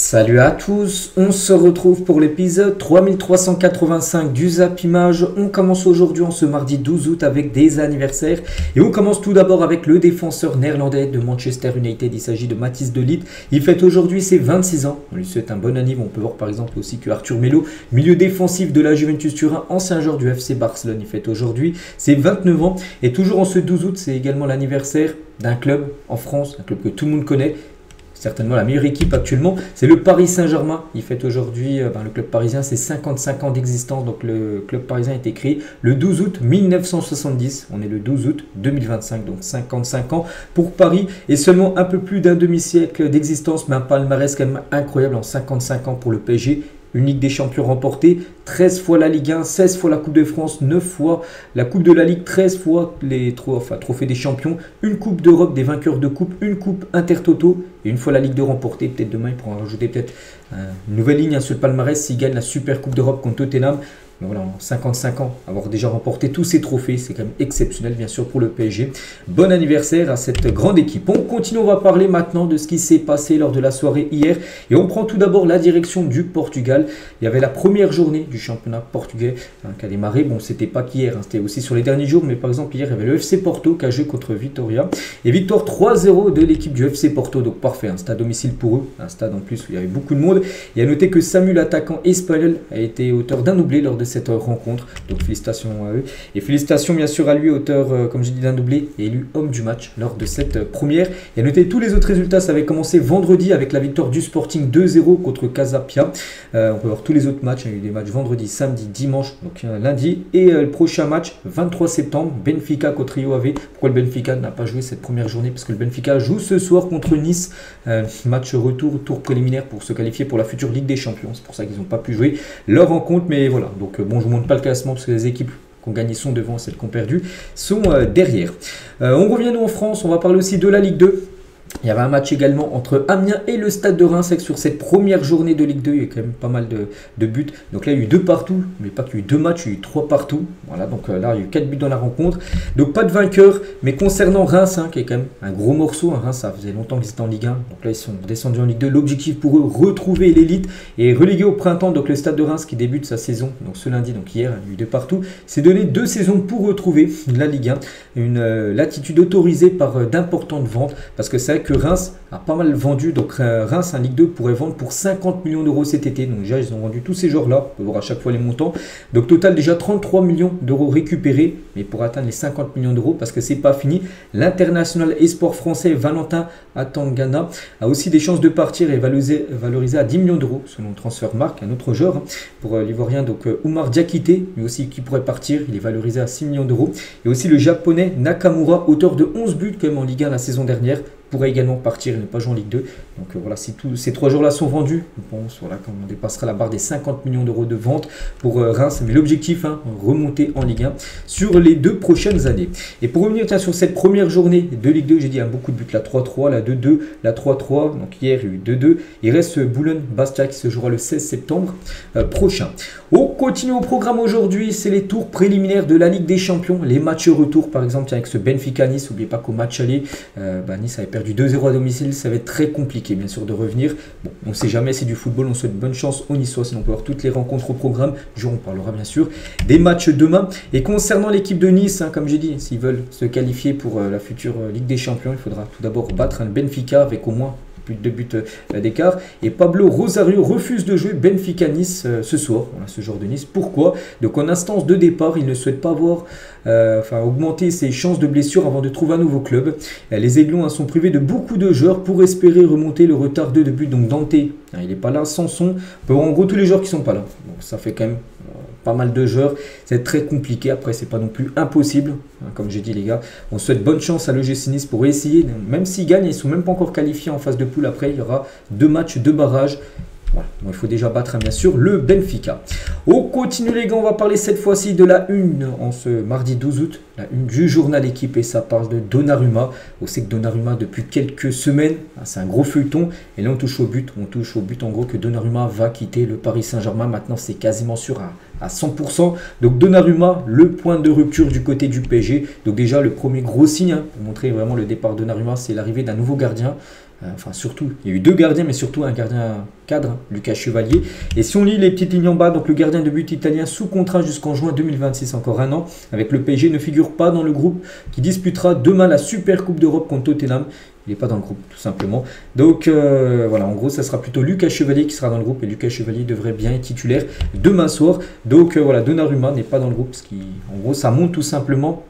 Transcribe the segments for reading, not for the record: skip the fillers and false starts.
Salut à tous, on se retrouve pour l'épisode 3385 du Zap Image. On commence aujourd'hui en ce mardi 12 août avec des anniversaires. Et on commence tout d'abord avec le défenseur néerlandais de Manchester United. Il s'agit de Matthijs de Ligt. Il fête aujourd'hui ses 26 ans. On lui souhaite un bon anniversaire. On peut voir par exemple aussi que Arthur Melo, milieu défensif de la Juventus Turin, ancien joueur du FC Barcelone. Il fête aujourd'hui ses 29 ans. Et toujours en ce 12 août, c'est également l'anniversaire d'un club en France, un club que tout le monde connaît. Certainement la meilleure équipe actuellement, c'est le Paris Saint-Germain. Il fête aujourd'hui, le club parisien, c'est 55 ans d'existence. Donc le club parisien a été créé le 12 août 1970. On est le 12 août 2025, donc 55 ans pour Paris. Et seulement un peu plus d'un demi-siècle d'existence, mais un palmarès quand même incroyable en 55 ans pour le PSG. Une Ligue des Champions remportée, 13 fois la Ligue 1, 16 fois la Coupe de France, 9 fois la Coupe de la Ligue, 13 fois les trophées des champions, une Coupe d'Europe des vainqueurs de Coupe, une Coupe Intertoto et une fois la Ligue 2 remportée. Peut-être demain, ils pourront rajouter peut-être une nouvelle ligne sur le palmarès s'ils gagnent la Super Coupe d'Europe contre Tottenham. Mais voilà, en 55 ans, avoir déjà remporté tous ces trophées, c'est quand même exceptionnel, bien sûr, pour le PSG. Bon anniversaire à cette grande équipe. On continue, on va parler maintenant de ce qui s'est passé lors de la soirée hier. Et on prend tout d'abord la direction du Portugal. Il y avait la première journée du championnat portugais qui a démarré. Bon, c'était pas qu'hier, c'était aussi sur les derniers jours. Mais par exemple, hier, il y avait le FC Porto qui a joué contre Vitória. Et victoire 3-0 de l'équipe du FC Porto. Donc parfait, un stade domicile pour eux. Un stade en plus où il y avait beaucoup de monde. Et à noter que Samu, l'attaquant espagnol, a été auteur d'un doublé lors de cette rencontre, donc félicitations à eux et félicitations bien sûr à lui, auteur comme j'ai dit d'un doublé et élu homme du match lors de cette première. Et à noter tous les autres résultats, ça avait commencé vendredi avec la victoire du Sporting 2-0 contre Casapia. On peut voir tous les autres matchs, il y a eu des matchs vendredi, samedi, dimanche, donc lundi, et le prochain match 23 septembre, Benfica contre Rio Ave. Pourquoi le Benfica n'a pas joué cette première journée? Parce que le Benfica joue ce soir contre Nice, match retour, tour préliminaire pour se qualifier pour la future Ligue des Champions. C'est pour ça qu'ils n'ont pas pu jouer leur rencontre, mais voilà, donc bon, je ne vous montre pas le classement parce que les équipes qui ont gagné sont devant, celles qui ont perdu sont derrière. On revient nous en France, on va parler aussi de la Ligue 2. Il y avait un match également entre Amiens et le Stade de Reims. Sur cette première journée de Ligue 2, il y a quand même pas mal de buts. Donc là, il y a eu 2 partout. Mais pas qu'il y a eu 2 matchs, il y a eu 3 partout. Voilà, donc là, il y a eu 4 buts dans la rencontre. Donc pas de vainqueur. Mais concernant Reims, qui est quand même un gros morceau. Reims, ça faisait longtemps qu'ils étaient en Ligue 1. Donc là, ils sont descendus en Ligue 2. L'objectif pour eux, retrouver l'élite et reléguer au printemps. Donc le Stade de Reims qui débute sa saison. Donc ce lundi, donc hier, il y a eu 2 partout. C'est donné 2 saisons pour retrouver la Ligue 1. Une latitude autorisée par d'importantes ventes. Parce que c'est vrai que Reims a pas mal vendu, donc Reims en Ligue 2 pourrait vendre pour 50 millions d'euros cet été. Donc déjà ils ont vendu tous ces joueurs-là, on peut voir à chaque fois les montants. Donc total déjà 33 millions d'euros récupérés, mais pour atteindre les 50 millions d'euros, parce que c'est pas fini. L'international espoir français Valentin Atangana a aussi des chances de partir et valorisé à 10 millions d'euros selon Transfermarkt, un autre joueur pour l'Ivoirien, donc Oumar Diakité, lui aussi qui pourrait partir, il est valorisé à 6 millions d'euros. Et aussi le japonais Nakamura, auteur de 11 buts quand même en Ligue 1 la saison dernière, pourrait également partir et ne pas jouer en Ligue 2. Donc voilà, si tous ces 3 joueurs-là sont vendus, je pense voilà, quand on dépassera la barre des 50 millions d'euros de vente pour Reims. Mais l'objectif, remonter en Ligue 1 sur les 2 prochaines années. Et pour revenir sur cette première journée de Ligue 2, j'ai dit beaucoup de buts, la 3-3, la 2-2, la 3-3. Donc hier, il y a eu 2-2. Il reste Boulogne-Bastia qui se jouera le 16 septembre prochain. On continue au programme aujourd'hui, c'est les tours préliminaires de la Ligue des Champions. Les matchs retour, par exemple, avec ce Benfica-Nice. N'oubliez pas qu'au match aller, Nice avait perdu 2-0 à domicile, ça va être très compliqué bien sûr de revenir. Bon, on ne sait jamais, c'est du football, on souhaite bonne chance aux Niçois, sinon on peut avoir toutes les rencontres au programme. On parlera bien sûr des matchs demain. Et concernant l'équipe de Nice, comme j'ai dit, s'ils veulent se qualifier pour la future Ligue des Champions, il faudra tout d'abord battre un Benfica avec au moins plus de 2 buts d'écart. Et Pablo Rosario refuse de jouer Benfica-Nice ce soir. Voilà, ce genre de Nice. Pourquoi? Donc en instance de départ, il ne souhaite pas avoir augmenter ses chances de blessure avant de trouver un nouveau club. Les Aiglons sont privés de beaucoup de joueurs pour espérer remonter le retard de but. Donc Dante, il n'est pas là. Sanson, on peut voir en gros tous les joueurs qui ne sont pas là. Donc ça fait quand même pas mal de joueurs, c'est très compliqué. Après, c'est pas non plus impossible. Comme j'ai dit, les gars, on souhaite bonne chance à l'OGC Nice pour essayer. Même s'ils gagnent, ils ne sont même pas encore qualifiés en phase de poule. Après, il y aura 2 matchs, 2 barrages. Voilà. Bon, il faut déjà battre bien sûr le Benfica. On continue les gars, on va parler cette fois-ci de la une en ce mardi 12 août. La une du journal Équipe et ça parle de Donnarumma. On sait que Donnarumma depuis quelques semaines, c'est un gros feuilleton. Et là on touche au but. On touche au but en gros que Donnarumma va quitter le Paris Saint-Germain. Maintenant c'est quasiment sûr à 100%. Donc Donnarumma, le point de rupture du côté du PSG. Donc déjà le premier gros signe pour montrer vraiment le départ de Donnarumma, c'est l'arrivée d'un nouveau gardien. Enfin, surtout, il y a eu 2 gardiens, mais surtout un gardien cadre, hein, Lucas Chevalier. Et si on lit les petites lignes en bas, donc le gardien de but italien sous contrat jusqu'en juin 2026, encore un an, avec le PSG, ne figure pas dans le groupe qui disputera demain la Super Coupe d'Europe contre Tottenham. Il n'est pas dans le groupe, tout simplement. Donc voilà, en gros, ça sera plutôt Lucas Chevalier qui sera dans le groupe. Et Lucas Chevalier devrait bien être titulaire demain soir. Donc voilà, Donnarumma n'est pas dans le groupe. Ce qui, en gros, ça montre tout simplement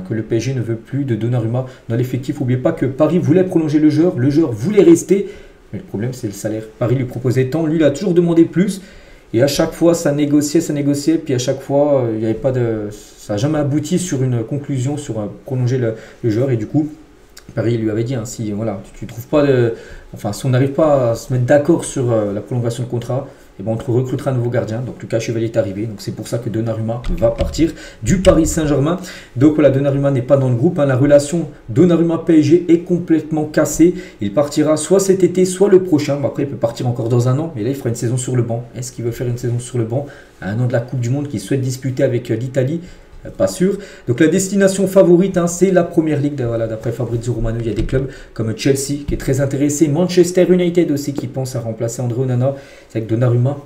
que le PSG ne veut plus de Donnarumma dans l'effectif. N'oubliez pas que Paris voulait prolonger le joueur voulait rester. Mais le problème, c'est le salaire. Paris lui proposait tant, lui, il a toujours demandé plus. Et à chaque fois, ça négociait. Puis à chaque fois, il n'y avait pas de... ça n'a jamais abouti sur une conclusion, sur prolonger le joueur. Et du coup, Paris lui avait dit, hein, si voilà, tu trouves pas de... Enfin, si on n'arrive pas à se mettre d'accord sur la prolongation de contrat, et ben on te recrutera un nouveau gardien. Donc Lucas Chevalier est arrivé. Donc c'est pour ça que Donnarumma va partir du Paris Saint-Germain. Donc voilà, Donnarumma n'est pas dans le groupe. Hein. La relation Donnarumma-PSG est complètement cassée. Il partira soit cet été, soit le prochain. Bon, après, il peut partir encore dans un an. Mais là, il fera une saison sur le banc. Est-ce qu'il veut faire une saison sur le banc à un an de la Coupe du Monde qu'il souhaite disputer avec l'Italie? Pas sûr. Donc la destination favorite, hein, c'est la Première Ligue. Voilà, d'après Fabrizio Romano, il y a des clubs comme Chelsea qui est très intéressé, Manchester United aussi qui pense à remplacer André Onana. C'est avec Donnarumma,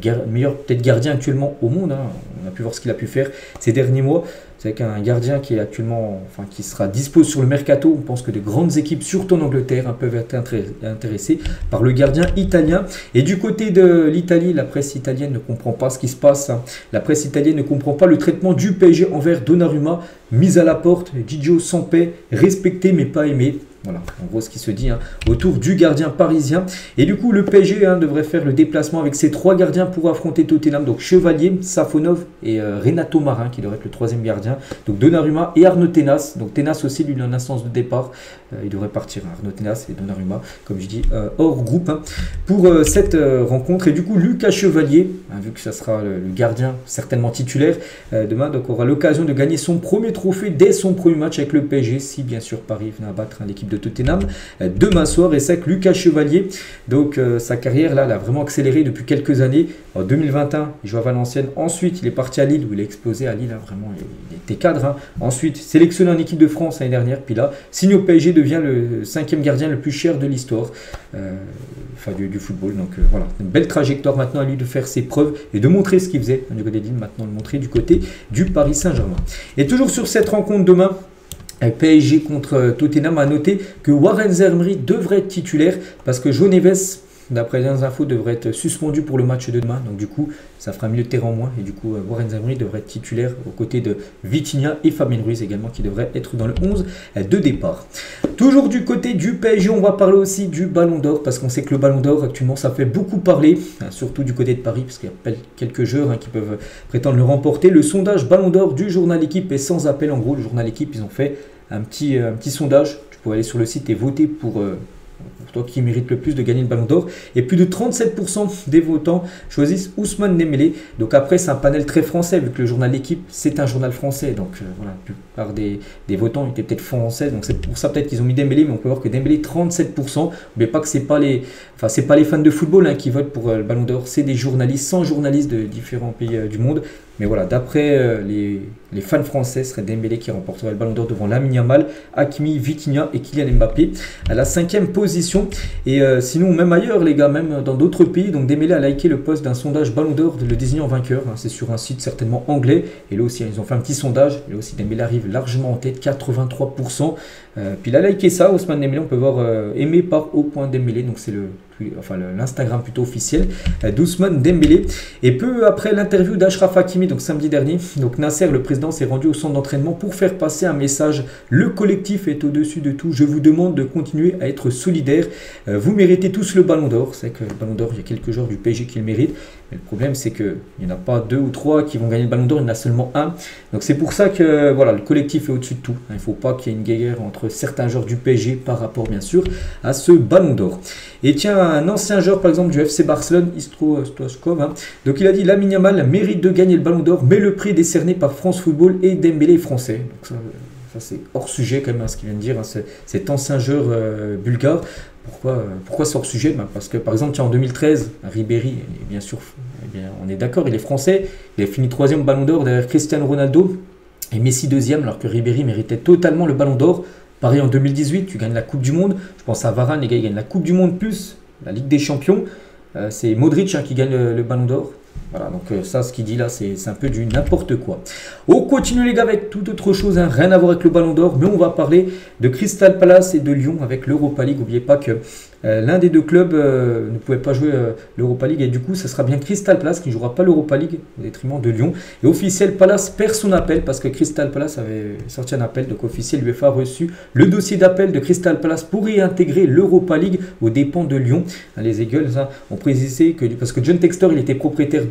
le meilleur peut-être gardien actuellement au monde. Hein. On a pu voir ce qu'il a pu faire ces derniers mois. C'est avec un gardien qui est actuellement, enfin qui sera dispo sur le mercato. On pense que de grandes équipes, surtout en Angleterre, hein, peuvent être intéressées par le gardien italien. Et du côté de l'Italie, la presse italienne ne comprend pas ce qui se passe. Hein. La presse italienne ne comprend pas le traitement du PSG envers Donnarumma. Mise à la porte, Gigio sans paix, respecté mais pas aimé. Voilà, en gros ce qui se dit hein, autour du gardien parisien. Et du coup, le PSG hein, devrait faire le déplacement avec ses 3 gardiens pour affronter Tottenham. Donc Chevalier, Safonov et Renato Marin qui devrait être le 3e gardien. Donc Donnarumma et Arnaud Tenas. Donc Tenas aussi, lui, en instance de départ. Il devrait partir, hein, Arnaud Tenas et Donnarumma, comme je dis, hors groupe hein, pour cette rencontre. Et du coup, Lucas Chevalier, hein, vu que ça sera le gardien certainement titulaire demain, donc aura l'occasion de gagner son premier trophée dès son premier match avec le PSG, si bien sûr Paris venait à battre hein, l'équipe de Tottenham demain soir. Et c'est que Lucas Chevalier, donc sa carrière là, elle a vraiment accéléré depuis quelques années. En 2021, il joue à Valenciennes. Ensuite, il est parti à Lille où il a explosé à Lille. Hein, vraiment, il était cadre. Hein. Ensuite, sélectionné en équipe de France l'année dernière. Puis là, signé au PSG, devient le 5e gardien le plus cher de l'histoire du football. Donc voilà, une belle trajectoire maintenant à lui de faire ses preuves et de montrer ce qu'il faisait du côté de Lille, maintenant de montrer du côté du Paris Saint-Germain. Et toujours sur cette rencontre demain, PSG contre Tottenham, a noté que Warren Zaïre devrait être titulaire parce que João Neves, d'après les infos, devrait être suspendu pour le match de demain. Donc du coup, ça fera milieu de terrain en moins. Et du coup, Warren Zaïre devrait être titulaire aux côtés de Vitinha et Fabien Ruiz également qui devraient être dans le 11 de départ. Toujours du côté du PSG, on va parler aussi du Ballon d'Or parce qu'on sait que le Ballon d'Or actuellement, ça fait beaucoup parler, hein, surtout du côté de Paris parce qu'il y a quelques joueurs hein, qui peuvent prétendre le remporter. Le sondage Ballon d'Or du journal Équipe est sans appel. En gros, le journal Équipe, ils ont fait un petit sondage. Tu peux aller sur le site et voter pour toi qui mérite le plus de gagner le Ballon d'Or. Et plus de 37% des votants choisissent Ousmane Dembélé. Donc après, c'est un panel très français, vu que le journal L'équipe, c'est un journal français. Donc voilà, la plupart des votants étaient peut-être français. Donc c'est pour ça peut-être qu'ils ont mis Dembélé, mais on peut voir que Dembélé, 37%. N'oubliez pas que c'est pas les fans de football hein, qui votent pour le Ballon d'Or. C'est des journalistes, 100 journalistes de différents pays du monde. Mais voilà, d'après les fans français, ce serait Dembélé qui remporterait le Ballon d'Or devant Lamine Yamal, Hakimi, Vitinha et Kylian Mbappé à la 5e position. Et sinon, même ailleurs, les gars, même dans d'autres pays, donc Dembélé a liké le post d'un sondage Ballon d'Or le désignant vainqueur. Hein, c'est sur un site certainement anglais. Et là aussi, ils ont fait un petit sondage. Et là aussi, Dembélé arrive largement en tête, 83%. Puis il a liké ça, Ousmane Dembélé, on peut voir aimé par O.Dembélé. Donc c'est l'Instagram plutôt officiel d'Ousmane Dembélé. Et peu après l'interview d'Achraf Hakimi, donc samedi dernier, donc Nasser, le président, s'est rendu au centre d'entraînement pour faire passer un message. Le collectif est au-dessus de tout. Je vous demande de continuer à être solidaire. Vous méritez tous le Ballon d'Or. C'est que le Ballon d'Or, il y a quelques joueurs du PSG qui le méritent. Mais le problème, c'est qu'il n'y en a pas 2 ou 3 qui vont gagner le Ballon d'Or. Il y en a seulement un. Donc c'est pour ça que voilà, le collectif est au-dessus de tout. Il ne faut pas qu'il y ait une guerre entre certains joueurs du PSG par rapport, bien sûr, à ce Ballon d'Or. Et tiens, un ancien joueur, par exemple, du FC Barcelone, Istro Stoichkov, hein, donc il a dit Lamine Yamal mérite de gagner le Ballon d'Or, mais le prix est décerné par France Football et Dembélé est français. Donc ça c'est hors sujet quand même, hein, ce qu'il vient de dire, hein, cet ancien joueur bulgare. Pourquoi c'est hors sujet? Parce que, par exemple, tiens, en 2013, Ribéry, bien sûr, on est d'accord, il est français, il a fini 3e au Ballon d'Or derrière Cristiano Ronaldo et Messi 2e, alors que Ribéry méritait totalement le Ballon d'Or. Pareil en 2018, tu gagnes la Coupe du Monde. Je pense à Varane, les gars, ils gagnent la Coupe du Monde plus la Ligue des Champions. C'est Modric qui gagne le Ballon d'Or. Voilà, donc ça, ce qu'il dit là, c'est un peu du n'importe quoi. On continue les gars avec toute autre chose, hein, rien à voir avec le Ballon d'Or, mais on va parler de Crystal Palace et de Lyon avec l'Europa League. N'oubliez pas que l'un des deux clubs ne pouvait pas jouer l'Europa League et du coup, ça sera bien Crystal Palace qui ne jouera pas l'Europa League au détriment de Lyon. Et officiel, Palace perd son appel parce que Crystal Palace avait sorti un appel, donc officiel, l'UEFA a reçu le dossier d'appel de Crystal Palace pour réintégrer l'Europa League aux dépens de Lyon. Les Eagles ont précisé que, parce que John Textor, il était propriétaire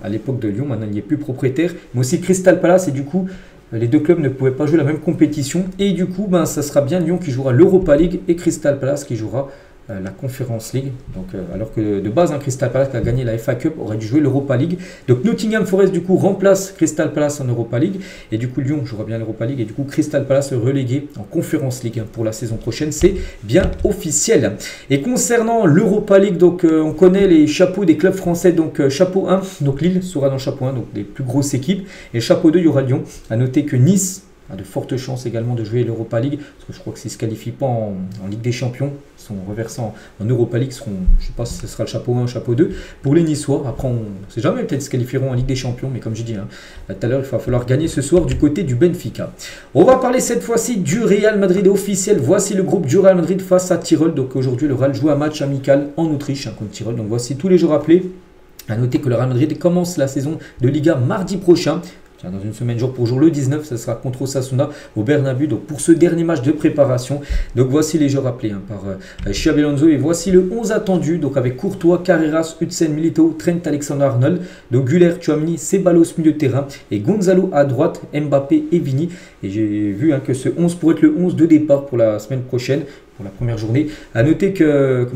à l'époque de Lyon, maintenant il n'y est plus propriétaire, mais aussi Crystal Palace et du coup les deux clubs ne pouvaient pas jouer la même compétition et du coup ça sera bien Lyon qui jouera l'Europa League et Crystal Palace qui jouera la Conference League. Donc, alors que de base, Crystal Palace qui a gagné la FA Cup aurait dû jouer l'Europa League. Donc Nottingham Forest du coup remplace Crystal Palace en Europa League et du coup Lyon jouera bien l'Europa League et du coup Crystal Palace relégué en Conference League pour la saison prochaine. C'est bien officiel. Et concernant l'Europa League, donc on connaît les chapeaux des clubs français. Donc chapeau 1, donc Lille sera dans le chapeau 1, donc des plus grosses équipes. Et chapeau 2, il y aura Lyon. À noter que Nice a de fortes chances également de jouer l'Europa League, parce que je crois que s'ils ne se qualifient pas en Ligue des Champions, ils sont reversés en Europa League, je ne sais pas si ce sera le chapeau 1 ou chapeau 2. Pour les Niçois, après on ne sait jamais, peut-être se qualifieront en Ligue des Champions, mais comme je dis, tout à l'heure, il va falloir gagner ce soir du côté du Benfica. On va parler cette fois-ci du Real Madrid officiel. Voici le groupe du Real Madrid face à Tyrol. Donc aujourd'hui, le Real joue un match amical en Autriche contre Tyrol. Donc voici tous les jours appelés. A noter que le Real Madrid commence la saison de Liga mardi prochain. Dans une semaine jour pour jour, le 19, ça sera contre Osasuna au Bernabeu. Donc pour ce dernier match de préparation. Donc voici les joueurs appelés par Xabi Alonso. Et voici le 11 attendu. Donc avec Courtois, Carreras, Hudson, Milito, Trent Alexander-Arnold. Donc Güler, Tchouaméni, Ceballos milieu de terrain. Et Gonzalo à droite, Mbappé et Vini. Et j'ai vu que ce 11 pourrait être le 11 de départ pour la semaine prochaine. Pour la première journée. À noter que,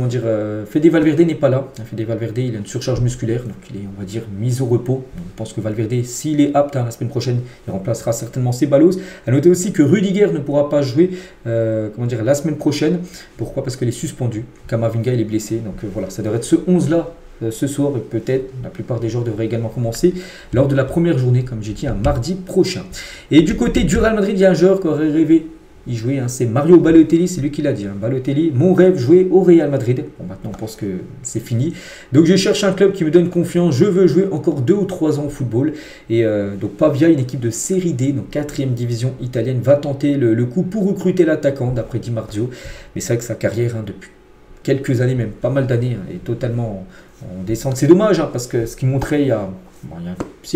Fede Valverde n'est pas là. Fede Valverde, il a une surcharge musculaire, donc il est, on va dire, mis au repos. On pense que Valverde, s'il est apte la semaine prochaine, il remplacera certainement Ceballos. À noter aussi que Rudiger ne pourra pas jouer, la semaine prochaine. Pourquoi? Parce qu'il est suspendu. Camavinga, il est blessé. Donc voilà, ça devrait être ce 11-là. Ce soir et peut-être la plupart des joueurs devraient également commencer lors de la première journée, comme j'ai dit, un mardi prochain. Et du côté du Real Madrid, il y a un joueur qui aurait rêvé y jouer, c'est Mario Balotelli, c'est lui qui l'a dit. Balotelli, mon rêve, jouer au Real Madrid. Bon, maintenant on pense que c'est fini. Donc je cherche un club qui me donne confiance. Je veux jouer encore 2 ou 3 ans au football. Et donc Pavia, une équipe de série D, donc 4e division italienne, va tenter le coup pour recruter l'attaquant, d'après Di Marzio. Mais c'est vrai que sa carrière, depuis quelques années, même pas mal d'années, est totalement en descente. C'est dommage, parce que ce qu'il montrait il y a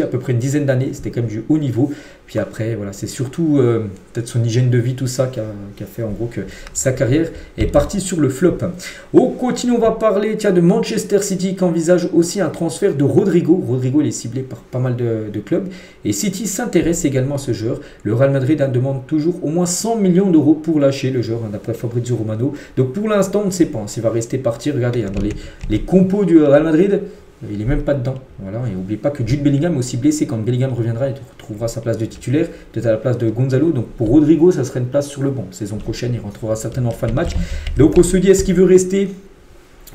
à peu près une dizaine d'années, c'était quand même du haut niveau. Puis après, voilà, c'est surtout peut-être son hygiène de vie, tout ça, qui a fait en gros que sa carrière est partie sur le flop. On continue, on va parler de Manchester City qui envisage aussi un transfert de Rodrigo. Rodrigo, il est ciblé par pas mal de clubs. Et City s'intéresse également à ce joueur. Le Real Madrid demande toujours au moins 100 millions d'euros pour lâcher le joueur, d'après Fabrizio Romano. Donc pour l'instant, on ne sait pas s'il va rester partir. Regardez, dans les compos du Real Madrid, il n'est même pas dedans. Voilà. Et n'oubliez pas que Jude Bellingham est aussi blessé. Quand Bellingham reviendra, il retrouvera sa place de titulaire, peut-être à la place de Gonzalo. Donc pour Rodrigo, ça serait une place sur le banc. Saison prochaine, il rentrera certainement en fin de match. Donc on se dit, est-ce qu'il veut rester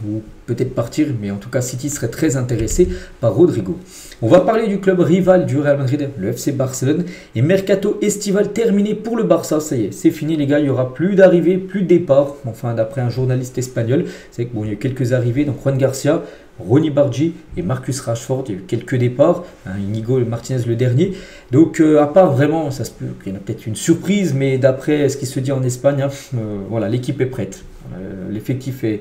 ou peut-être partir, mais en tout cas City serait très intéressé par Rodrigo. On va parler du club rival du Real Madrid, le FC Barcelone, et mercato estival terminé pour le Barça. Ça y est, c'est fini les gars, il n'y aura plus d'arrivées, plus de départs. Enfin, d'après un journaliste espagnol, c'est que bon, il y a eu quelques arrivées, donc Juan Garcia, Ronny Bargi et Marcus Rashford, il y a eu quelques départs, Inigo Martinez le dernier. Donc à part vraiment, ça se peut qu'il y en a peut-être une surprise, mais d'après ce qui se dit en Espagne, voilà, l'équipe est prête. L'effectif est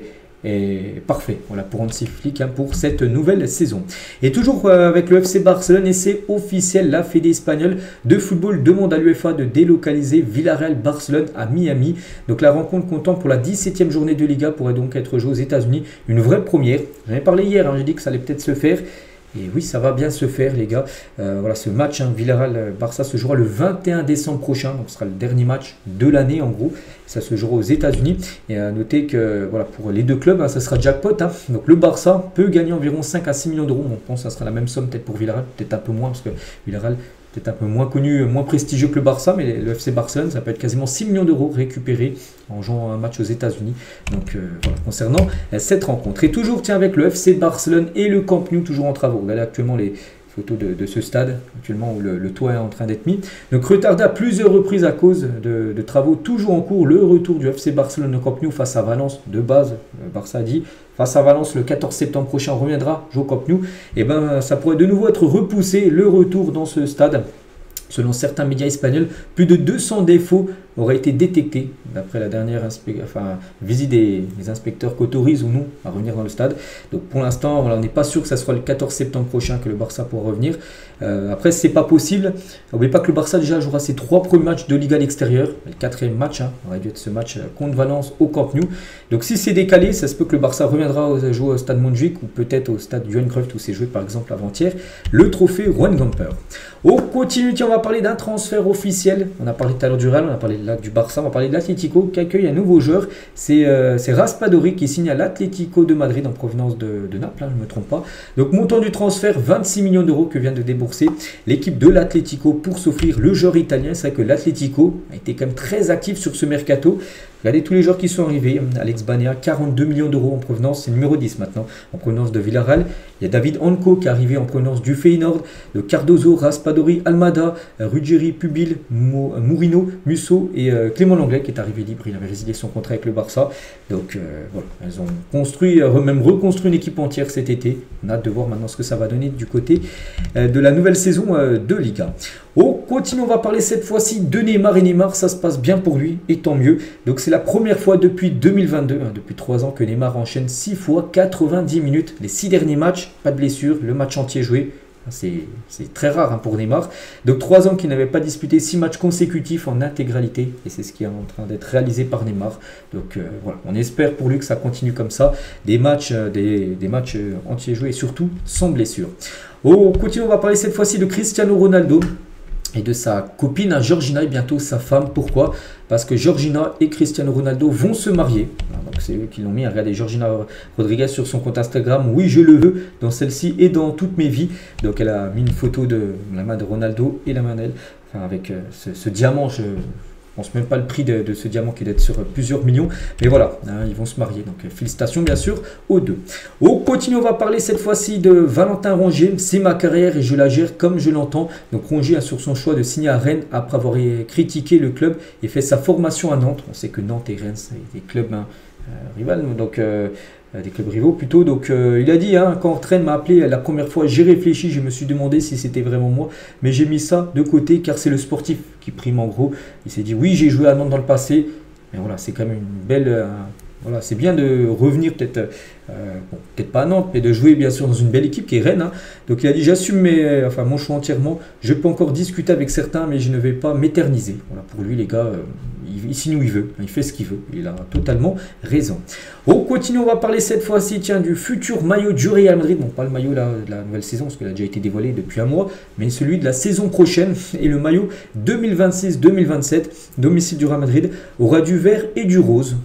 parfait, voilà, pour Hansi Flick pour cette nouvelle saison. Et toujours avec le FC Barcelone, et c'est officiel, la Fédé espagnole de football demande à l'UEFA de délocaliser Villarreal-Barcelone à Miami. Donc la rencontre comptant pour la 17e journée de Liga pourrait donc être jouée aux États-Unis, une vraie première. J'en ai parlé hier, j'ai dit que ça allait peut-être se faire. Et oui, ça va bien se faire, les gars. Voilà, ce match, Villarreal-Barça, se jouera le 21 décembre prochain. Donc, ce sera le dernier match de l'année, en gros. Ça se jouera aux États-Unis. Et à noter que, voilà, pour les deux clubs, ça sera jackpot. Donc, le Barça peut gagner environ 5 à 6 millions d'euros. On pense que ça sera la même somme, peut-être pour Villarreal, peut-être un peu moins, parce que Villarreal, peut-être un peu moins connu, moins prestigieux que le Barça, mais le FC Barcelone, ça peut être quasiment 6 millions d'euros récupérés en jouant un match aux États-Unis. Donc voilà, concernant cette rencontre. Et toujours, tiens, avec le FC Barcelone et le Camp Nou, toujours en travaux. Regardez actuellement, il photo de ce stade actuellement où le toit est en train d'être mis. Donc retardé à plusieurs reprises à cause de travaux toujours en cours. Le retour du FC Barcelone au Camp Nou face à Valence, de base, Barça a dit, face à Valence le 14 septembre prochain, on reviendra jouer au Camp Nou. Et ben ça pourrait de nouveau être repoussé, le retour dans ce stade. Selon certains médias espagnols, plus de 200 défauts auraient été détectés d'après la dernière visite des inspecteurs qui autorisent ou non à revenir dans le stade. Donc pour l'instant, voilà, on n'est pas sûr que ça sera le 14 septembre prochain que le Barça pourra revenir. Après, c'est pas possible. N'oubliez pas que le Barça déjà jouera ses 3 premiers matchs de Liga à l'extérieur. Le 4e match aurait dû être ce match contre Valence au Camp Nou. Donc si c'est décalé, ça se peut que le Barça reviendra jouer au stade Montjuic ou peut-être au stade Johan Cruyff où c'est joué par exemple avant-hier le trophée Juan Gamper. On continue, on va parler d'un transfert officiel. On a parlé tout à l'heure du Real, on a parlé du Barça, on va parler de l'Atlético qui accueille un nouveau joueur. C'est Raspadori qui signe à l'Atlético de Madrid en provenance de Naples, je ne me trompe pas. Donc montant du transfert, 26 millions d'euros que vient de débourser l'équipe de l'Atlético pour s'offrir le joueur italien. C'est vrai que l'Atlético a été quand même très actif sur ce mercato. Regardez tous les joueurs qui sont arrivés. Alex Banea, 42 millions d'euros en provenance, c'est numéro 10 maintenant, en provenance de Villarreal. Il y a David Anco qui est arrivé en provenance du Feyenoord, de Cardozo, Raspadori, Almada, Ruggeri, Pubil, Mourinho, Musso et Clément Langlais qui est arrivé libre. Il avait résilié son contrat avec le Barça. Donc voilà, ils ont construit, même reconstruit une équipe entière cet été. On a hâte de voir maintenant ce que ça va donner du côté de la nouvelle saison de Liga. On continue, on va parler cette fois-ci de Neymar. Et Neymar, ça se passe bien pour lui et tant mieux. Donc c'est la première fois depuis 2022, depuis 3 ans, que Neymar enchaîne 6 fois 90 minutes. Les 6 derniers matchs, pas de blessure, le match entier joué. C'est très rare pour Neymar. Donc 3 ans qu'il n'avait pas disputé 6 matchs consécutifs en intégralité. Et c'est ce qui est en train d'être réalisé par Neymar. Donc voilà, on espère pour lui que ça continue comme ça. Des matchs entiers joués et surtout sans blessure. On continue, on va parler cette fois-ci de Cristiano Ronaldo et de sa copine Georgina et bientôt sa femme. Pourquoi? Parce que Georgina et Cristiano Ronaldo vont se marier. Donc c'est eux qui l'ont mis. Regardez Georgina Rodriguez sur son compte Instagram. Oui, je le veux dans celle-ci et dans toutes mes vies. Donc elle a mis une photo de la main de Ronaldo et la main d'elle. Enfin, avec ce diamant, je ne pense même pas le prix de ce diamant qui doit être sur plusieurs millions. Mais voilà, ils vont se marier. Donc félicitations bien sûr aux deux. On continue, on va parler cette fois-ci de Valentin Rongier. C'est ma carrière et je la gère comme je l'entends. Donc Rongier a sur son choix de signer à Rennes après avoir critiqué le club et fait sa formation à Nantes. On sait que Nantes et Rennes, c'est des clubs rivales. Donc des clubs rivaux plutôt. Donc il a dit, quand Rennes m'a appelé la première fois, j'ai réfléchi, je me suis demandé si c'était vraiment moi, mais j'ai mis ça de côté car c'est le sportif qui prime en gros. Il s'est dit oui, j'ai joué à Nantes dans le passé, mais voilà, c'est quand même une belle... voilà, c'est bien de revenir peut-être pas à Nantes, mais de jouer bien sûr dans une belle équipe qui est Rennes. Donc il a dit j'assume mon choix entièrement. Je peux encore discuter avec certains, mais je ne vais pas m'éterniser. Voilà, pour lui les gars, il signe où il veut, il fait ce qu'il veut. Il a totalement raison. On continue, on va parler cette fois-ci du futur maillot du Real Madrid. Bon, pas le maillot de la nouvelle saison, parce qu'il a déjà été dévoilé depuis un mois, mais celui de la saison prochaine. Et le maillot 2026-2027, domicile du Real Madrid, aura du vert et du rose.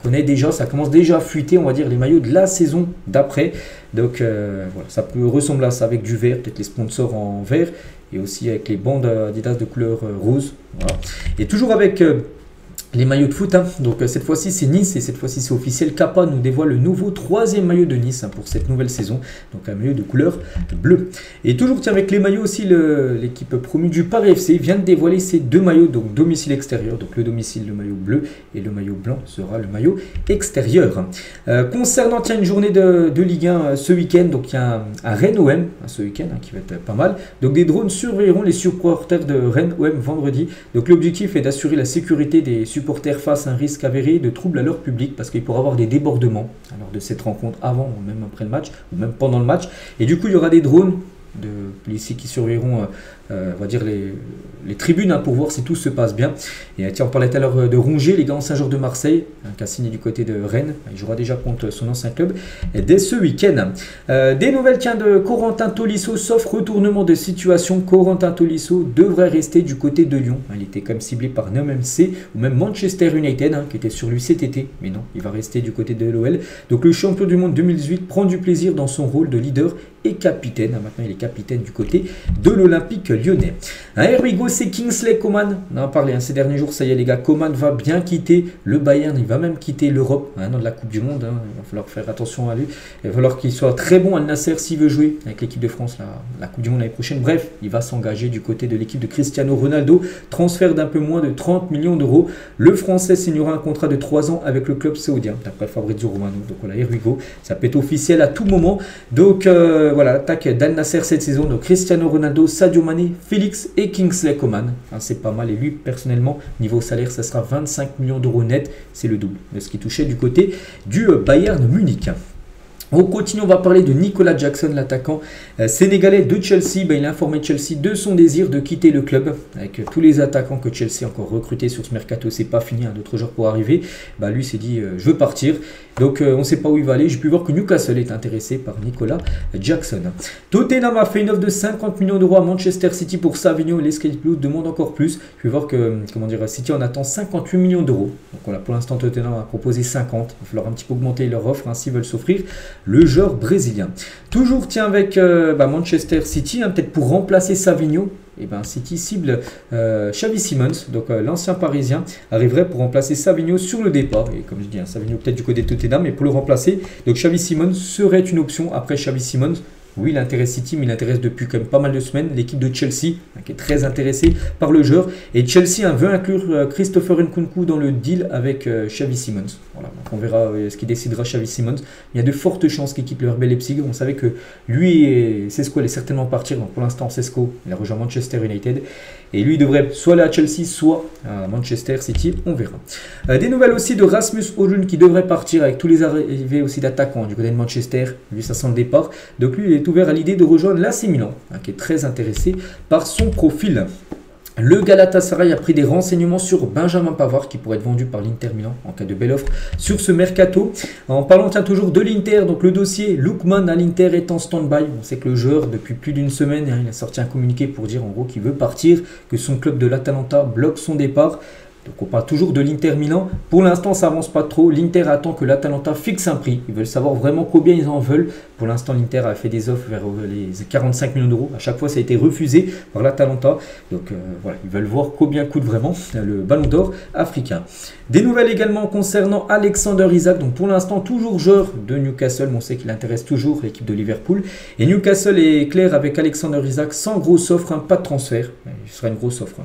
Connaît déjà, ça commence déjà à fuiter, on va dire, les maillots de la saison d'après. Donc voilà, ça peut ressembler à ça avec du vert, peut-être les sponsors en vert et aussi avec les bandes Adidas de couleur rose. Voilà. Et toujours avec les maillots de foot. Donc cette fois-ci c'est Nice et cette fois-ci c'est officiel. Kappa nous dévoile le nouveau 3e maillot de Nice pour cette nouvelle saison. Donc un maillot de couleur bleue. Et toujours avec les maillots aussi, l'équipe promue du Paris FC vient de dévoiler ces 2 maillots, donc domicile extérieur. Donc le domicile, le maillot bleu, et le maillot blanc sera le maillot extérieur. Concernant une journée de Ligue 1 ce week-end, donc il y a un Rennes OM ce week-end qui va être pas mal. Donc des drones surveilleront les supporters de Rennes OM vendredi. Donc l'objectif est d'assurer la sécurité des supporters face à un risque avéré de troubles à l'ordre public parce qu'il pourra y avoir des débordements lors de cette rencontre avant ou même après le match ou même pendant le match. Et du coup, il y aura des drones de policiers qui surveilleront on va dire les tribunes pour voir si tout se passe bien. Et tiens, on parlait tout à l'heure de Rongier, les gars Saint-Georges de Marseille, qui a signé du côté de Rennes. Il jouera déjà contre son ancien club dès ce week-end. Des nouvelles de Corentin Tolisso, sauf retournement de situation. Corentin Tolisso devrait rester du côté de Lyon. Il était quand même ciblé par Nîmes MC ou même Manchester United qui était sur lui cet été. Mais non, il va rester du côté de l'OL. Donc le champion du monde 2018 prend du plaisir dans son rôle de leader et capitaine. Maintenant, il est capitaine du côté de l'Olympique lyonnais. Here we go, c'est Kingsley Coman. On en a parlé ces derniers jours, ça y est les gars, Coman va bien quitter le Bayern, il va même quitter l'Europe dans la Coupe du Monde. Il va falloir faire attention à lui. Il va falloir qu'il soit très bon à Al Nassr s'il veut jouer avec l'équipe de France la Coupe du Monde l'année prochaine. Bref, il va s'engager du côté de l'équipe de Cristiano Ronaldo. Transfert d'un peu moins de 30 millions d'euros. Le Français signera un contrat de 3 ans avec le club saoudien, d'après Fabrizio Romano. Donc voilà, here we go. Ça peut être officiel à tout moment. Donc voilà, l'attaque d'Al Nassr cette saison. Donc Cristiano Ronaldo, Sadio Mané, Félix et Kingsley Coman. C'est pas mal. Et lui, personnellement, niveau salaire, ça sera 25 millions d'euros net. C'est le double de ce qui touchait du côté du Bayern Munich. On continue, on va parler de Nicolas Jackson, l'attaquant sénégalais de Chelsea. Il a informé Chelsea de son désir de quitter le club. Avec tous les attaquants que Chelsea a encore recrutés sur ce mercato, c'est pas fini, d'autres joueurs pour arriver. Lui s'est dit je veux partir. Donc on ne sait pas où il va aller. J'ai pu voir que Newcastle est intéressé par Nicolas Jackson. Tottenham a fait une offre de 50 millions d'euros à Manchester City pour Savinho. Les Sky Blues demandent encore plus. Je vais voir que City en attend 58 millions d'euros. Donc voilà, pour l'instant Tottenham a proposé 50. Il va falloir un petit peu augmenter leur offre s'ils veulent s'offrir le joueur brésilien. Toujours avec Manchester City, peut-être pour remplacer Savinho. City cible Xavi Simons, donc l'ancien parisien, arriverait pour remplacer Savinho sur le départ. Et comme je dis, Savinho peut-être du côté de Tottenham, mais pour le remplacer, donc Xavi Simons serait une option. Après Xavi Simons, oui, il intéresse City, mais il intéresse depuis quand même pas mal de semaines l'équipe de Chelsea, qui est très intéressée par le joueur. Et Chelsea veut inclure Christopher Nkunku dans le deal avec Xavi Simons. Voilà, donc on verra ce qui décidera Xavi Simons. Il y a de fortes chances qu'il quitte le RB Leipzig. On savait que lui et Sesco allaient certainement partir. Donc pour l'instant, Sesco, il a rejoint Manchester United. Et lui devrait soit aller à Chelsea, soit à Manchester City. On verra. Des nouvelles aussi de Rasmus Højlund qui devrait partir avec tous les arrivées aussi d'attaquants du côté de Manchester. Lui, ça sent le départ. Donc lui, il est ouvert à l'idée de rejoindre l'AC Milan, qui est très intéressé par son profil. Le Galatasaray a pris des renseignements sur Benjamin Pavard qui pourrait être vendu par l'Inter Milan en cas de belle offre sur ce mercato. En parlant toujours de l'Inter, donc le dossier Lookman à l'Inter est en stand-by. On sait que le joueur depuis plus d'une semaine, il a sorti un communiqué pour dire en gros qu'il veut partir, que son club de l'Atalanta bloque son départ. Donc on parle toujours de l'Inter Milan. Pour l'instant, ça avance pas trop. L'Inter attend que l'Atalanta fixe un prix. Ils veulent savoir vraiment combien ils en veulent. Pour l'instant, l'Inter a fait des offres vers les 45 millions d'euros. À chaque fois, ça a été refusé par l'Atalanta. Donc voilà, ils veulent voir combien coûte vraiment le ballon d'or africain. Des nouvelles également concernant Alexander Isak. Donc pour l'instant, toujours joueur de Newcastle. On sait qu'il intéresse toujours l'équipe de Liverpool. Et Newcastle est clair avec Alexander Isak sans grosse offre, pas de transfert. Ce sera une grosse offre.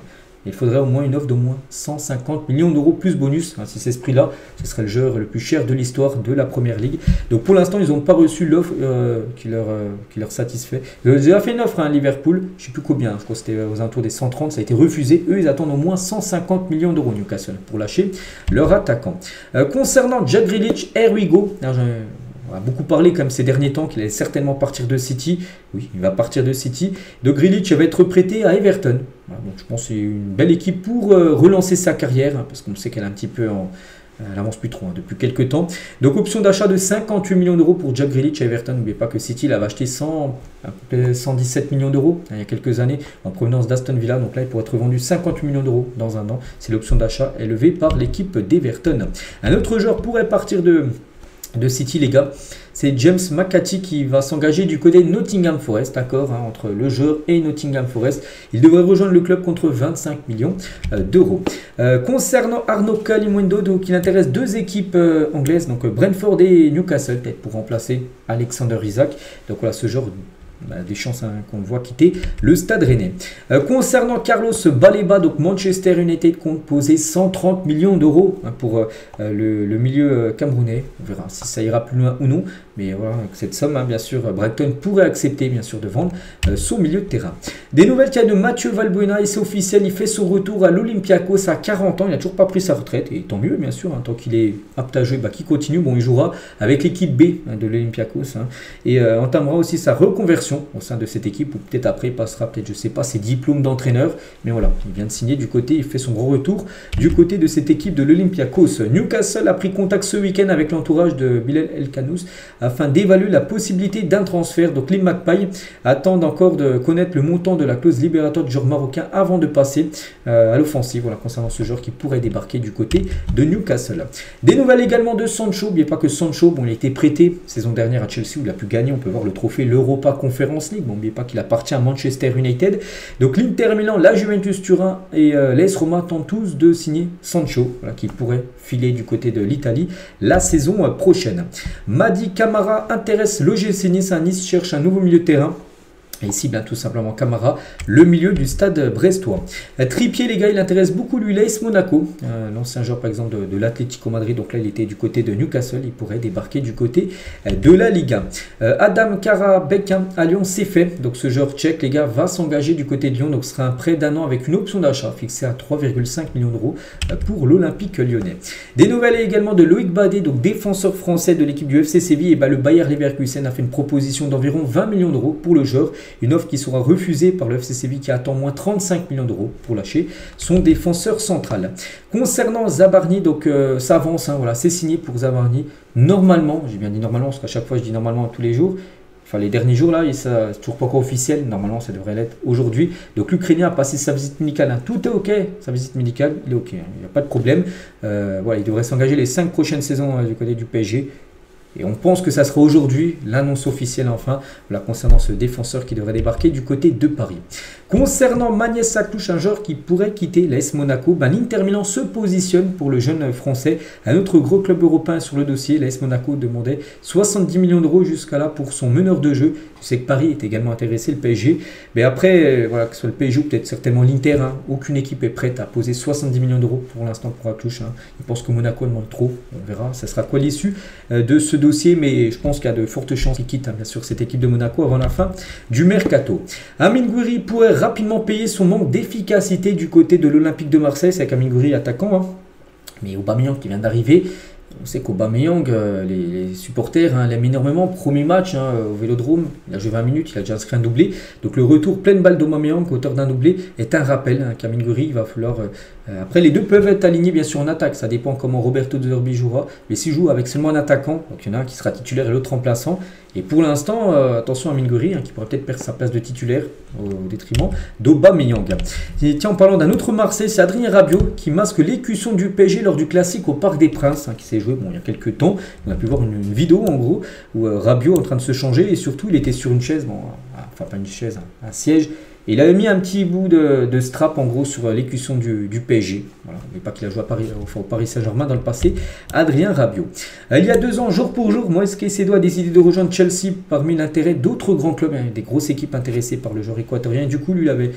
Il faudrait au moins une offre d'au moins 150 millions d'euros plus bonus. Si c'est ce prix-là, ce serait le joueur le plus cher de l'histoire de la Première Ligue. Donc pour l'instant, ils n'ont pas reçu l'offre qui leur satisfait. Ils ont déjà fait une offre à Liverpool, je ne sais plus combien, je crois que c'était aux alentours des 130, ça a été refusé. Eux, ils attendent au moins 150 millions d'euros Newcastle pour lâcher leur attaquant. Concernant Jack Grealish, here we go. On a beaucoup parlé comme ces derniers temps qu'il allait certainement partir de City. Oui, il va partir de City. De Grealish va être prêté à Everton. Voilà, donc je pense que c'est une belle équipe pour relancer sa carrière, parce qu'on sait qu'elle est un petit peu en... Elle n'avance plus trop depuis quelques temps. Donc option d'achat de 58 millions d'euros pour Jack Grealish à Everton. N'oubliez pas que City l'avait acheté 117 millions d'euros il y a quelques années en provenance d'Aston Villa. Donc là, il pourrait être vendu 58 millions d'euros dans un an. C'est l'option d'achat élevée par l'équipe d'Everton. Un autre joueur pourrait partir de City, les gars. C'est James McCarthy qui va s'engager du côté de Nottingham Forest, d'accord, entre le joueur et Nottingham Forest. Il devrait rejoindre le club contre 25 millions d'euros. Concernant Arnaud Kalimundo, donc il intéresse deux équipes anglaises, donc Brentford et Newcastle, peut-être pour remplacer Alexander Isak. Donc voilà, ce joueur des chances qu'on le voit quitter le Stade Rennais. Concernant Carlos Baleba, donc Manchester United compte poser 130 millions d'euros pour le milieu camerounais. On verra si ça ira plus loin ou non. Mais voilà, avec cette somme, bien sûr, Brighton pourrait accepter bien sûr de vendre son milieu de terrain. Des nouvelles qu'il y a de Mathieu Valbuena, et c'est officiel, il fait son retour à l'Olympiakos à 40 ans. Il n'a toujours pas pris sa retraite, et tant mieux bien sûr, tant qu'il est apte à jouer, qu'il continue. Bon, il jouera avec l'équipe B de l'Olympiakos et entamera aussi sa reconversion au sein de cette équipe, ou peut-être après il passera peut-être, je sais pas, ses diplômes d'entraîneur. Mais voilà, il vient de signer du côté, il fait son grand retour du côté de cette équipe de l'Olympiakos. Newcastle a pris contact ce week-end avec l'entourage de Bilal El Khanous afin d'évaluer la possibilité d'un transfert. Donc les Magpies attendent encore de connaître le montant de la clause libératoire du joueur marocain avant de passer à l'offensive. Voilà, concernant ce joueur qui pourrait débarquer du côté de Newcastle. Des nouvelles également de Sancho. N'oubliez pas que Sancho, bon, il a été prêté saison dernière à Chelsea où il a pu gagner. On peut voir le trophée l'Europa Conference League. Bon, n'oubliez pas qu'il appartient à Manchester United. Donc l'Inter Milan, la Juventus Turin et l'AS Roma tentent tous de signer Sancho, voilà, qui pourrait filer du côté de l'Italie la saison prochaine. Mady Camara intéresse l'OGC Nice. Nice cherche un nouveau milieu de terrain. Et ici, bien tout simplement, Camara, le milieu du stade brestois. Trippier, les gars, il intéresse beaucoup lui, l'AS Monaco. L'ancien joueur, par exemple, de l'Atlético Madrid. Donc là, il était du côté de Newcastle. Il pourrait débarquer du côté de la Liga. Adam Karabekh à Lyon, c'est fait. Donc ce joueur tchèque, les gars, va s'engager du côté de Lyon. Donc ce sera un prêt d'1 an avec une option d'achat fixée à 3,5 millions d'euros pour l'Olympique lyonnais. Des nouvelles également de Loïc Badé, donc défenseur français de l'équipe du FC Séville. Et ben, le Bayer Leverkusen a fait une proposition d'environ 20 millions d'euros pour le joueur. Une offre qui sera refusée par le FC Séville qui attend moins 35 millions d'euros pour lâcher son défenseur central. Concernant Zabarny, donc ça avance, hein, voilà, c'est signé pour Zabarny. Normalement, j'ai bien dit normalement parce qu'à chaque fois je dis normalement tous les jours. Enfin, les derniers jours, là, c'est toujours pas encore officiel. Normalement, ça devrait l'être aujourd'hui. Donc, l'Ukrainien a passé sa visite médicale. Hein. Tout est OK. Sa visite médicale, il est OK. Hein. Il n'y a pas de problème. Voilà, il devrait s'engager les 5 prochaines saisons du côté du PSG. Et on pense que ça sera aujourd'hui l'annonce officielle enfin, voilà, concernant ce défenseur qui devrait débarquer du côté de Paris. Concernant Magnès Saklouche, un joueur qui pourrait quitter l'AS Monaco, l'Inter Milan se positionne pour le jeune français. Un autre gros club européen sur le dossier, l'AS Monaco demandait 70 millions d'euros jusqu'à là pour son meneur de jeu. Je sais que Paris est également intéressé, le PSG. Mais après, voilà, que ce soit le PSG ou peut-être certainement l'Inter, hein, aucune équipe est prête à poser 70 millions d'euros pour l'instant pour Saklouche. Hein. Ils pensent que Monaco demande trop. On verra, ça sera quoi l'issue de ce dossier, mais je pense qu'il y a de fortes chances qu'il quitte, hein, bien sûr, cette équipe de Monaco avant la fin du mercato. Amine Gouiri pourrait rapidement payer son manque d'efficacité du côté de l'Olympique de Marseille. C'est avec Amine Gouiri attaquant, hein. Mais Aubameyang qui vient d'arriver. On sait qu'Aubameyang, les supporters l'aiment énormément. Premier match au Vélodrome, il a joué 20 minutes, il a déjà inscrit un doublé. Donc le retour pleine balle d'Aubameyang, auteur d'un doublé, est un rappel qu'Amine Gouiri, il va falloir... après, les deux peuvent être alignés bien sûr en attaque. Ça dépend comment Roberto De Zerbi jouera. Mais s'il joue avec seulement un attaquant, donc il y en a un qui sera titulaire et l'autre remplaçant. Et pour l'instant, attention à Amine Gouiri, qui pourrait peut-être perdre sa place de titulaire au détriment d'Aubameyang. Tiens, en parlant d'un autre Marseille, c'est Adrien Rabiot qui masque l'écusson du PSG lors du classique au Parc des Princes, qui s'est joué il y a quelques temps. On a pu voir une vidéo en gros où Rabiot est en train de se changer et surtout il était sur une chaise, enfin pas une chaise, un siège. Et il avait mis un petit bout de strap en gros sur l'écusson du PSG. Voilà, n'oubliez pas qu'il a joué à Paris, au Paris Saint-Germain dans le passé. Adrien Rabiot. Il y a 2 ans, jour pour jour, Moïse Caicedo a décidé de rejoindre Chelsea parmi l'intérêt d'autres grands clubs. Il y a des grosses équipes intéressées par le joueur équatorien. Et du coup, lui, il avait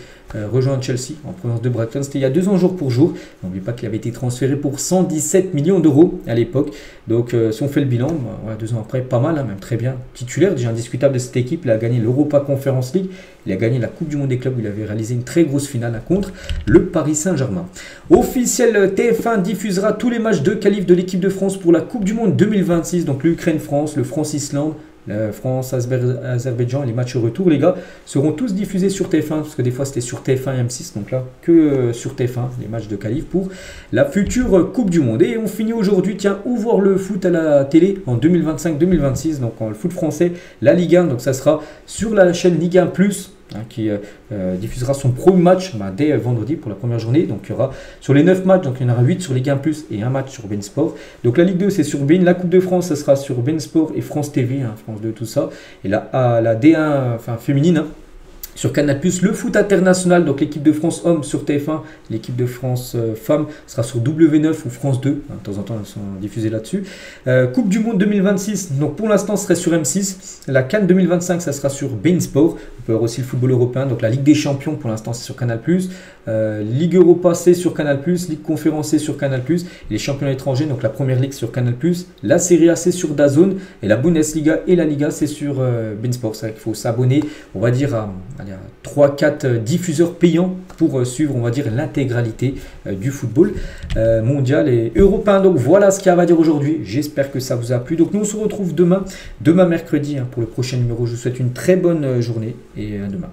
rejoint Chelsea en provenance de Brighton. C'était il y a 2 ans, jour pour jour. N'oubliez pas qu'il avait été transféré pour 117 millions d'euros à l'époque. Donc, si on fait le bilan, voilà, 2 ans après, pas mal, hein, même très bien. Titulaire, déjà indiscutable de cette équipe. Il a gagné l'Europa Conference League. Il a gagné la Coupe du Monde des clubs où il avait réalisé une très grosse finale contre le Paris Saint-Germain. Officiel, TF1 diffusera tous les matchs de qualif de l'équipe de France pour la Coupe du Monde 2026. Donc l'Ukraine-France, le France-Islande, la France-Azerbaïdjan, les matchs retour, les gars, seront tous diffusés sur TF1, parce que des fois c'était sur TF1 et M6, donc là, que sur TF1, les matchs de qualif pour la future Coupe du Monde. Et on finit aujourd'hui, tiens, où voir le foot à la télé en 2025-2026, donc le foot français, la Ligue 1, donc ça sera sur la chaîne Ligue 1+, qui diffusera son premier match dès vendredi pour la première journée. Donc il y aura sur les 9 matchs, donc il y en aura 8 sur Ligue 1 Plus et un match sur beIN Sport. Donc la Ligue 2 c'est sur beIN, la Coupe de France ça sera sur beIN Sport et France TV, France 2, tout ça. Et la D1 féminine, sur Canal+, le foot international, donc l'équipe de France hommes sur TF1, l'équipe de France femmes sera sur W9 ou France 2, de temps en temps elles sont diffusées là-dessus. Coupe du Monde 2026, donc pour l'instant ce serait sur M6, la CAN 2025 ça sera sur beIN Sport. On peut voir aussi le football européen, donc la Ligue des Champions pour l'instant c'est sur Canal+, Ligue Europa c'est sur Canal+, Ligue Conférence c'est sur Canal+, et les championnats étrangers, donc la Première Ligue sur Canal+, la Serie A c'est sur DAZN, et la Bundesliga et la Liga c'est sur beIN Sport. C'est vrai qu'il faut s'abonner, on va dire à 3-4 diffuseurs payants pour suivre, on va dire, l'intégralité du football mondial et européen. Donc voilà ce qu'il y a à dire aujourd'hui. J'espère que ça vous a plu. Donc nous on se retrouve demain mercredi pour le prochain numéro. Je vous souhaite une très bonne journée et à demain.